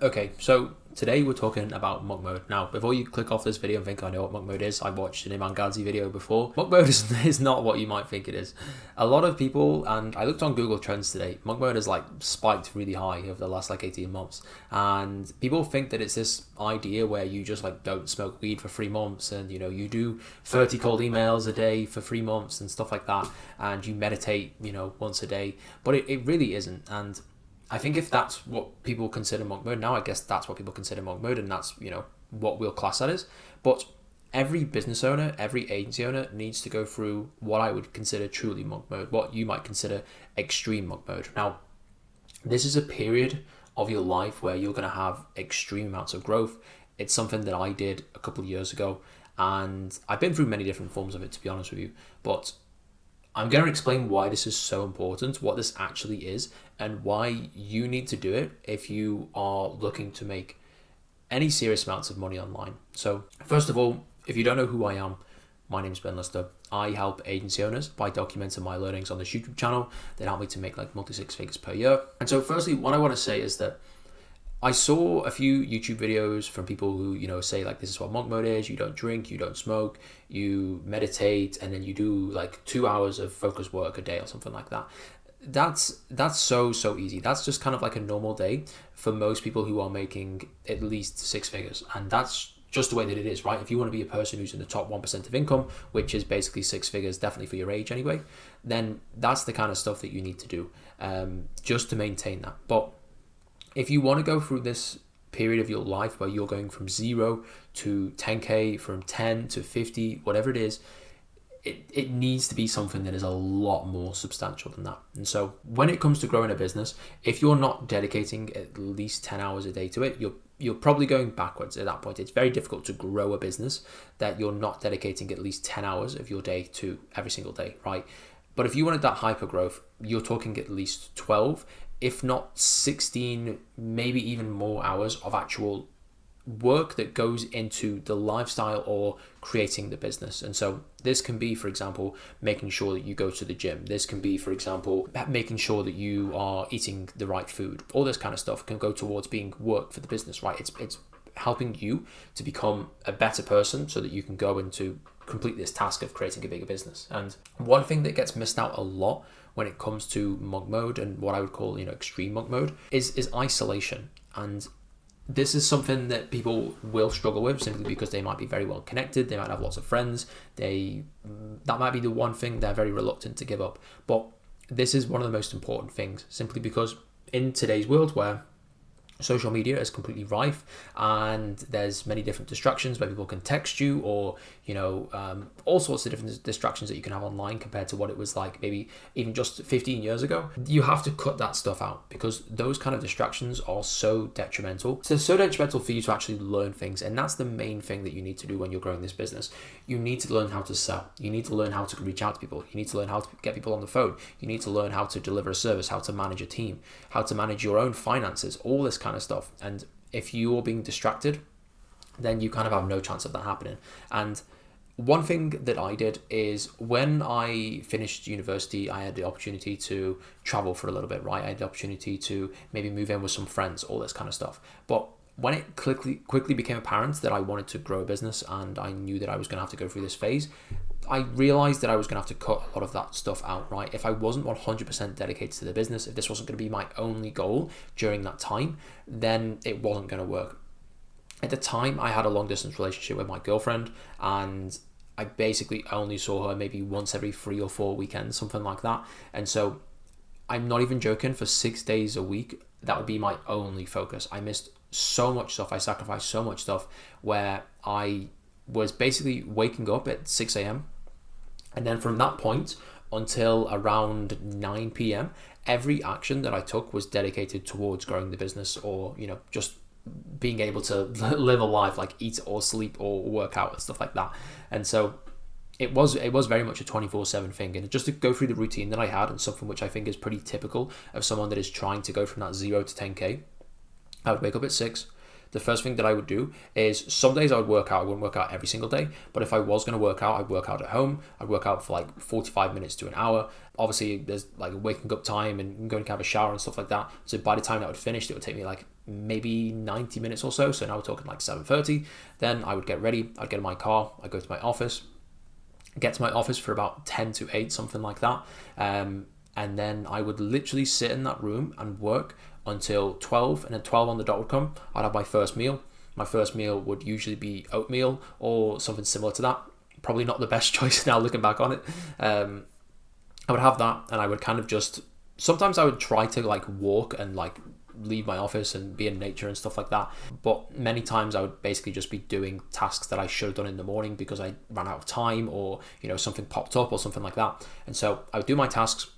Okay, so today we're talking about monk mode. Now, before you click off this video and think I know what monk mode is, I watched an Iman Gadzhi video before. Monk mode is not what you might think it is. A lot of people, and I looked on Google Trends today, monk mode has spiked really high over the last 18 months. And people think that it's this idea where you just don't smoke weed for 3 months and you do 30 cold emails a day for 3 months and stuff like that. And you meditate, once a day. But it really isn't. And I think if that's what people consider monk mode now, I guess that's what people consider monk mode, and that's what we'll class that as. But every business owner, every agency owner needs to go through what I would consider truly monk mode, what you might consider extreme monk mode. Now, this is a period of your life where you're going to have extreme amounts of growth. It's something that I did a couple of years ago, and I've been through many different forms of it, to be honest with you. But I'm going to explain why this is so important, what this actually is, and why you need to do it if you are looking to make any serious amounts of money online. So first of all, if you don't know who I am, my name is Ben Lister. I help agency owners by documenting my learnings on this YouTube channel that help me to make multi-six figures per year. And so firstly, what I want to say is that I saw a few YouTube videos from people who, say this is what monk mode is. You don't drink, you don't smoke, you meditate, and then you do 2 hours of focus work a day or something like that. That's so easy. That's just kind of like a normal day for most people who are making at least six figures. And that's just the way that it is, right? If you want to be a person who's in the top 1% of income, which is basically six figures, definitely for your age anyway, then that's the kind of stuff that you need to do just to maintain that. But if you want to go through this period of your life where you're going from 0 to 10K, from 10 to 50, whatever it is, it needs to be something that is a lot more substantial than that. And so when it comes to growing a business, if you're not dedicating at least 10 hours a day to it, you're probably going backwards at that point. It's very difficult to grow a business that you're not dedicating at least 10 hours of your day to every single day, right? But if you wanted that hyper growth, you're talking at least 12, if not 16, maybe even more hours of actual work that goes into the lifestyle or creating the business. And so this can be, for example, making sure that you go to the gym. This can be, for example, making sure that you are eating the right food. All this kind of stuff can go towards being work for the business, right? It's helping you to become a better person so that you can go into complete this task of creating a bigger business. And one thing that gets missed out a lot when it comes to monk mode and what I would call, extreme monk mode is isolation. And this is something that people will struggle with simply because they might be very well connected. They might have lots of friends. That might be the one thing they're very reluctant to give up. But this is one of the most important things, simply because in today's world where social media is completely rife and there's many different distractions where people can text you or all sorts of different distractions that you can have online compared to what it was like maybe even just 15 years ago. You have to cut that stuff out because those kind of distractions are so detrimental. So detrimental for you to actually learn things, and that's the main thing that you need to do when you're growing this business. You need to learn how to sell. You need to learn how to reach out to people. You need to learn how to get people on the phone. You need to learn how to deliver a service, how to manage a team, how to manage your own finances, all this kind of stuff. And if you're being distracted, then you kind of have no chance of that happening. And one thing that I did is when I finished university, I had the opportunity to travel for a little bit, right? I had the opportunity to maybe move in with some friends, all this kind of stuff. But when it quickly became apparent that I wanted to grow a business and I knew that I was going to have to go through this phase, I realized that I was going to have to cut a lot of that stuff out, right? If I wasn't 100% dedicated to the business, if this wasn't going to be my only goal during that time, then it wasn't going to work. At the time, I had a long distance relationship with my girlfriend, and I basically only saw her maybe once every 3 or 4 weekends, something like that. And so I'm not even joking, for 6 days a week, that would be my only focus. I missed so much stuff. I sacrificed so much stuff where I was basically waking up at 6 a.m. And then from that point until around 9 p.m., every action that I took was dedicated towards growing the business or, just being able to live a life, like eat or sleep or work out and stuff like that. And so it was very much a 24/7 thing. And just to go through the routine that I had, and something which I think is pretty typical of someone that is trying to go from that 0 to 10K, I would wake up at 6, the first thing that I would do is some days I would work out. I wouldn't work out every single day, but if I was going to work out, I'd work out at home. I'd work out for like 45 minutes to an hour. Obviously, there's like waking up time and going to have a shower and stuff like that. So by the time that would finish, it would take me like maybe 90 minutes or so. So now we're talking like 7:30. Then I would get ready. I'd get in my car. I'd go to my office. Get to my office for about 10 to 8, something like that. And then I would literally sit in that room and work until 12, and then 12 on the dot would come. I'd have my first meal. My first meal would usually be oatmeal or something similar to that. Probably not the best choice now looking back on it. I would have that, and I would kind of just, sometimes I would try to like walk and like leave my office and be in nature and stuff like that, but many times I would basically just be doing tasks that I should have done in the morning because I ran out of time, or something popped up or something like that. And so I would do my tasks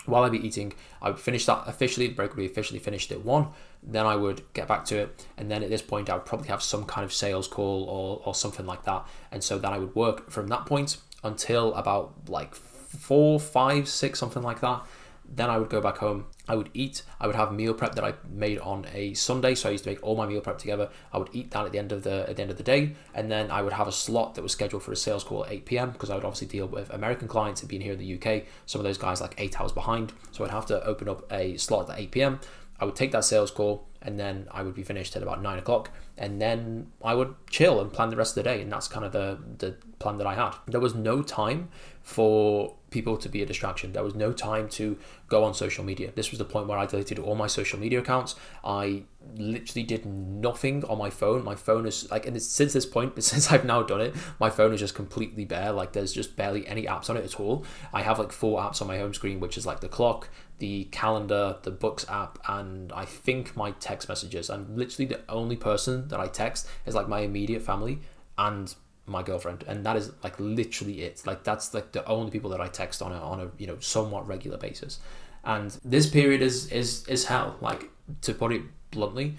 while I'd be eating. I would finish that officially. The break would be officially finished at 1. Then I would get back to it, and then at this point I would probably have some kind of sales call or something like that. And so then I would work from that point until about like 4, 5, 6, something like that. Then I would go back home. I would eat. I would have meal prep that I made on a Sunday, so I used to make all my meal prep together. I would eat that at the end of the day, and then I would have a slot that was scheduled for a sales call at 8 p.m. because I would obviously deal with American clients and being here in the UK. Some of those guys like 8 hours behind, so I'd have to open up a slot at 8 p.m. I would take that sales call, and then I would be finished at about 9 o'clock, and then I would chill and plan the rest of the day. And that's kind of the plan that I had. There was no time for people to be a distraction. There was no time to go on social media. This was the point where I deleted all my social media accounts. I literally did nothing on my phone. My phone is like, and since this point, since I've now done it, my phone is just completely bare. Like there's just barely any apps on it at all. I have like 4 apps on my home screen, which is like the clock, the calendar, the books app, and I think my text messages. I'm literally the only person that I text is like my immediate family and my girlfriend, and that is like literally it. Like that's like the only people that I text on a somewhat regular basis. And this period is hell. Like, to put it bluntly,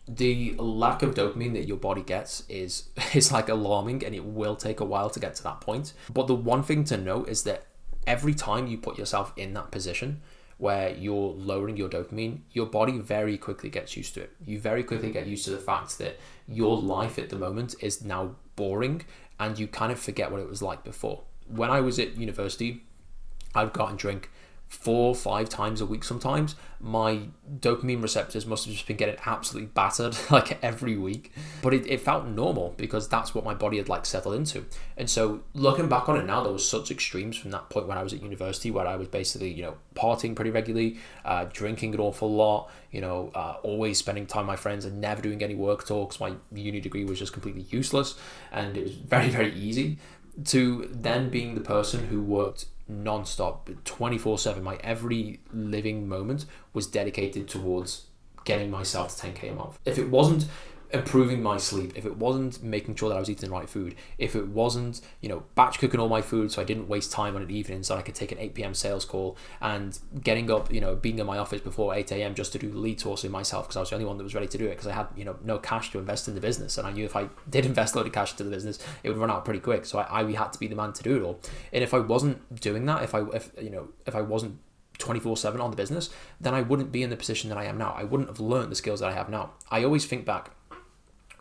the lack of dopamine that your body gets is like alarming, and it will take a while to get to that point. But the one thing to note is that every time you put yourself in that position where you're lowering your dopamine, your body very quickly gets used to it. You very quickly get used to the fact that your life at the moment is now boring, and you kind of forget what it was like before. When I was at university, I'd go out and drink 4 or 5 times a week sometimes. My dopamine receptors must have just been getting absolutely battered like every week, but it felt normal because that's what my body had like settled into. And so looking back on it now, there was such extremes from that point when I was at university, where I was basically partying pretty regularly, drinking an awful lot, always spending time with my friends and never doing any work at all because my uni degree was just completely useless, and it was very, very easy, to then being the person who worked non-stop 24/7. My every living moment was dedicated towards getting myself to 10k a month. If it wasn't improving my sleep, if it wasn't making sure that I was eating the right food, if it wasn't batch cooking all my food so I didn't waste time on an evening so I could take an 8 p.m. sales call, and getting up, being in my office before 8 a.m. just to do lead sourcing myself because I was the only one that was ready to do it, because I had no cash to invest in the business, and I knew if I did invest a load of cash into the business it would run out pretty quick. So I had to be the man to do it all. And if I wasn't doing that, if I wasn't 24/7 on the business, then I wouldn't be in the position that I am now. I wouldn't have learned the skills that I have now. I always think back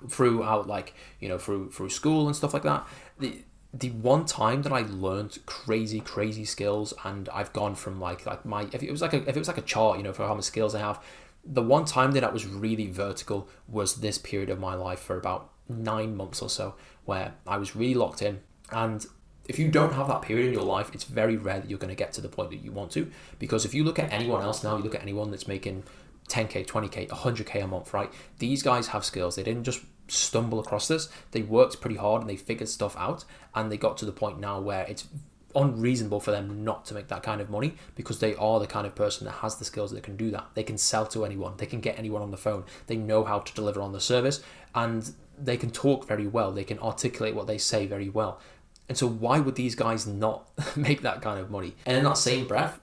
throughout, like, through school and stuff like that, the one time that I learned crazy skills, and I've gone from like my, if it was like a chart, for how many skills I have, the one time that was really vertical was this period of my life for about 9 months or so, where I was really locked in. And if you don't have that period in your life, it's very rare that you're going to get to the point that you want to, because if you look at anyone else now, you look at anyone that's making 10k, 20k, 100k a month, right? These guys have skills. They didn't just stumble across this. They worked pretty hard and they figured stuff out, and they got to the point now where it's unreasonable for them not to make that kind of money, because they are the kind of person that has the skills that can do that. They can sell to anyone. They can get anyone on the phone. They know how to deliver on the service, and they can talk very well. They can articulate what they say very well. And so why would these guys not make that kind of money? And in that same breath,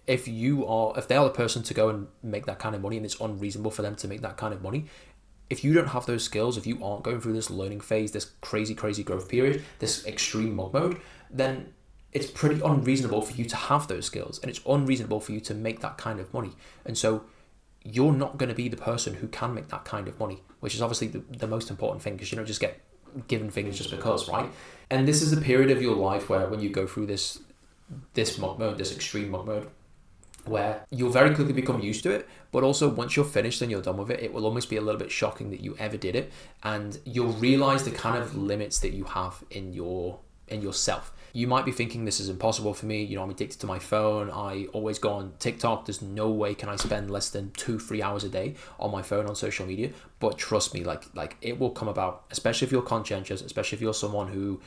if they are the person to go and make that kind of money, and it's unreasonable for them to make that kind of money, if you don't have those skills, if you aren't going through this learning phase, this crazy growth period, this extreme mug mode, then it's pretty unreasonable for you to have those skills, and it's unreasonable for you to make that kind of money. And so you're not going to be the person who can make that kind of money, which is obviously the most important thing, because you don't just get given things just because, right? And this is a period of your life where when you go through this monk mode, this extreme monk mode, where you'll very quickly become used to it, but also once you're finished and you're done with it, it will almost be a little bit shocking that you ever did it, and you'll realize the kind of limits that you have in yourself. You might be thinking, this is impossible for me, I'm addicted to my phone, I always go on TikTok, there's no way can I spend less than 2-3 hours a day on my phone on social media. But trust me, like it will come about, especially if you're conscientious, especially if you're someone who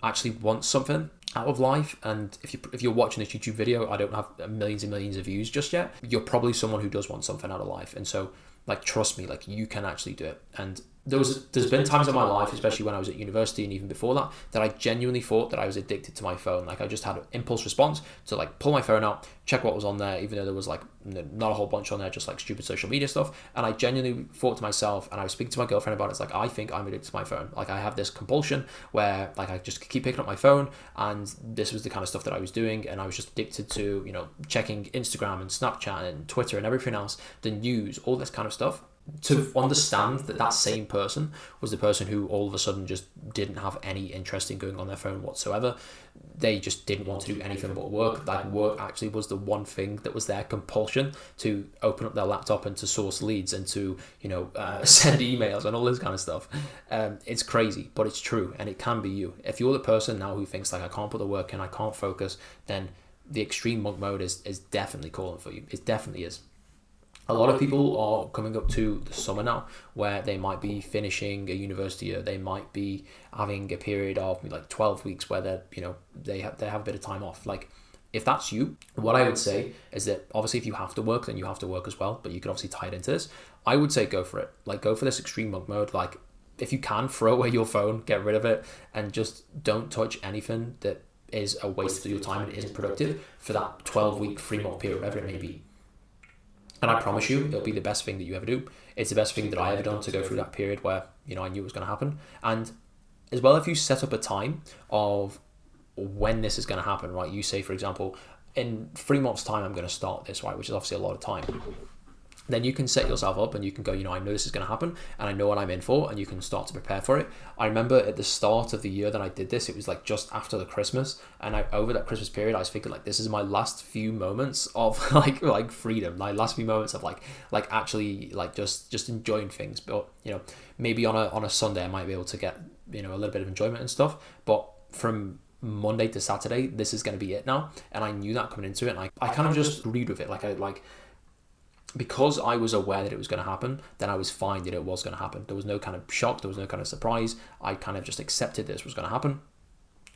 actually wants something out of life. And if you're watching this YouTube video, I don't have millions and millions of views just yet, you're probably someone who does want something out of life. And so trust me, you can actually do it. And there's been times in my life, especially when I was at university and even before that I genuinely thought that I was addicted to my phone. I just had an impulse response to pull my phone out, check what was on there, even though there was not a whole bunch on there, just stupid social media stuff. And I genuinely thought to myself, and I was speaking to my girlfriend about it, I think I'm addicted to my phone. I have this compulsion where I just keep picking up my phone, and this was the kind of stuff that I was doing, and I was just addicted to checking Instagram and Snapchat and Twitter and everything else, the news, all this kind of stuff. To understand that same person was the person who all of a sudden just didn't have any interest in going on their phone whatsoever. They just didn't want to do anything but work. Work actually was the one thing that was their compulsion, to open up their laptop and to source leads and to send emails and all this kind of stuff. It's crazy, but it's true, and it can be you. If you're the person now who thinks I can't put the work in, I can't focus, then the extreme monk mode is definitely calling for you. It definitely is. A lot of people are coming up to the summer now where they might be finishing a university year. They might be having a period of 12 weeks where they have a bit of time off. If that's you, what I would say is that obviously if you have to work, then you have to work as well, but you can obviously tie it into this. I would say go for it. Go for this extreme monk mode. If you can, throw away your phone, get rid of it, and just don't touch anything that is a waste of your time and isn't productive for that 12-week, 3-month period, whatever it may be. And I promise you, it'll be the best thing that you ever do. It's the best thing that I ever done to go through that period where, I knew it was going to happen. And as well, if you set up a time of when this is going to happen, right? You say, for example, in 3 months' time, I'm going to start this, right? Which is obviously a lot of time. Then you can set yourself up and you can go, I know this is going to happen and I know what I'm in for, and you can start to prepare for it. I remember at the start of the year that I did this, it was just after the Christmas, and over that Christmas period, I was thinking this is my last few moments of freedom, my last few moments of actually just enjoying things. But maybe on a Sunday I might be able to get a little bit of enjoyment and stuff, but from Monday to Saturday, this is going to be it now. And I knew that coming into it, and I kind of just agreed with it. Because I was aware that it was going to happen, then I was fine that it was going to happen. There was no kind of shock, there was no kind of surprise. I kind of just accepted this was going to happen.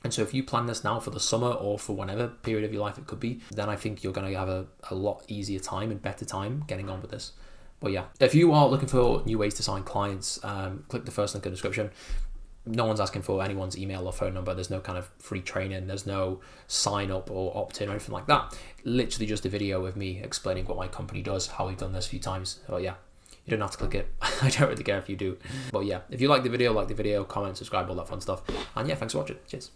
And so if you plan this now for the summer or for whatever period of your life it could be, then I think you're going to have a lot easier time and better time getting on with this. But yeah, if you are looking for new ways to sign clients, click the first link in the description. No one's asking for anyone's email or phone number. There's no kind of free training. There's no sign up or opt in or anything like that. Literally just a video of me explaining what my company does, how we've done this a few times. But yeah, you don't have to click it. I don't really care if you do. But yeah, if you like the video, comment, subscribe, all that fun stuff. And yeah, thanks for watching. Cheers.